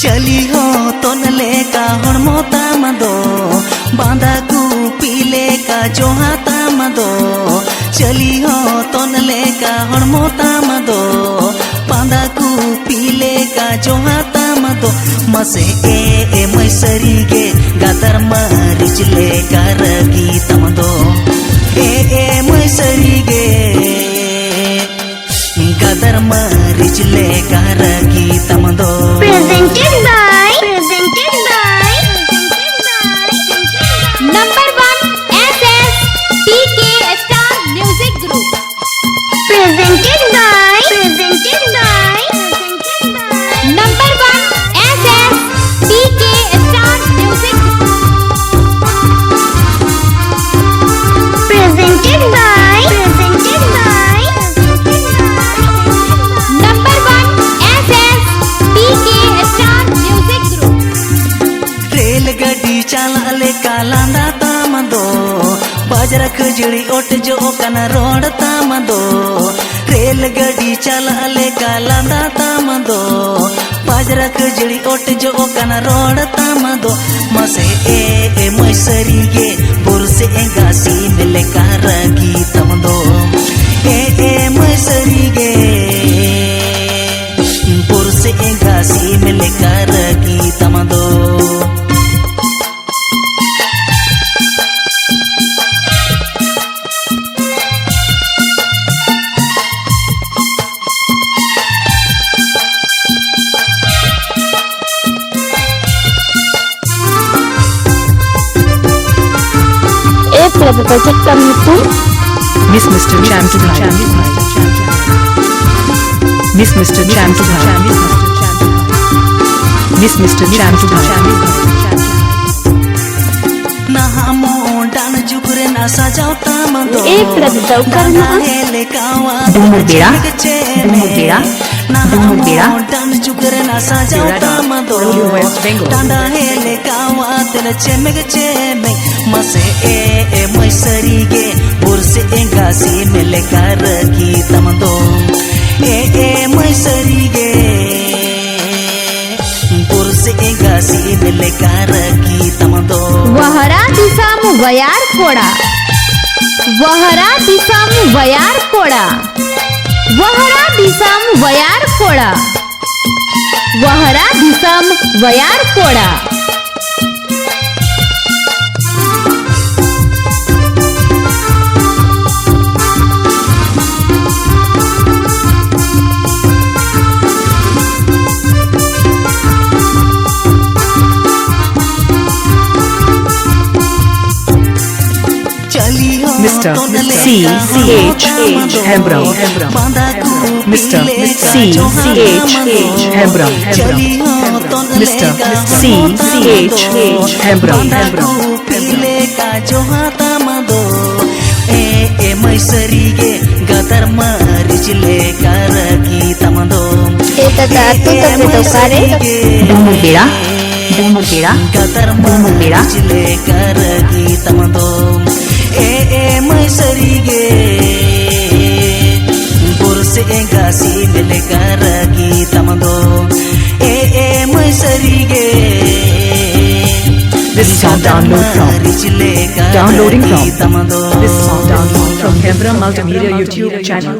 चली हो तोन लेका हड़मो तामदो बांधा कु पीले का जोहा तामदो चली हो तोन लेका हड़मो तामदो बांधा कु पीले का जोहा तामदो मसे ए मैसरी गे गादर मरिच लेका रगी तमदो ए मैसरी गे गादर मरिच लेका रगी तमदो। Presented by number 1 SS PK Star Music Group. Presented by number 1 SS PK Star Music Group. Presented by number 1 SS PK Star Music Group. रेलगाड़ी चालाले कालांदा तामदो बाजरा खजड़ी ओट जो कना रोड तामदो रेलगाड़ी चालाले कालांदा तामदो बाजरा खजड़ी ओट जो कना रोड तामदो मसे ए मैसरी गे बुरसे एंगासी मिले कारगी तमदो ए मैसरी गे बुरसे एंगासी मिले Kargi तमदो। Project kami itu Miss Mr. Cham to Bhai Miss Mr. Cham to Bhai Miss Mr. Cham to Bhai ना हमो डान जुगरे ना सजाओ तामदो करना हेले कावा Dumur beda ना Dumur beda हमो डान जुगरे ना सजाओ तामदो West Bengal डांडा हेले कावा तेरे चेमेग चेमे मसे ए मैसरी गे बुरसे एंगासी मिले कारगी तमदो ए मैसरी गे बुरसे एंगासी मिले कारगी तमदो। वहरा दिसामु वयार कोड़ा वहरा दिसामु वयार कोड़ा वहरा दिसामु वयार कोड़ा वहरा दिसामु वयार कोड़ा। Mr. C.H. Hembrow Mr. C.H. Hembrow Mr. C.H. Hembrow पीले का जोहा तामदो ए मैसरी गे गदर मरिच लेका रगी तमदो Dumur beda गदर मरिच लेका रगी तमदो ए मैसरी गे बुरसे एंगासी मिले कारगी तमदो ए मैसरी गे। This song downloading from Hembrow Multimedia YouTube channel.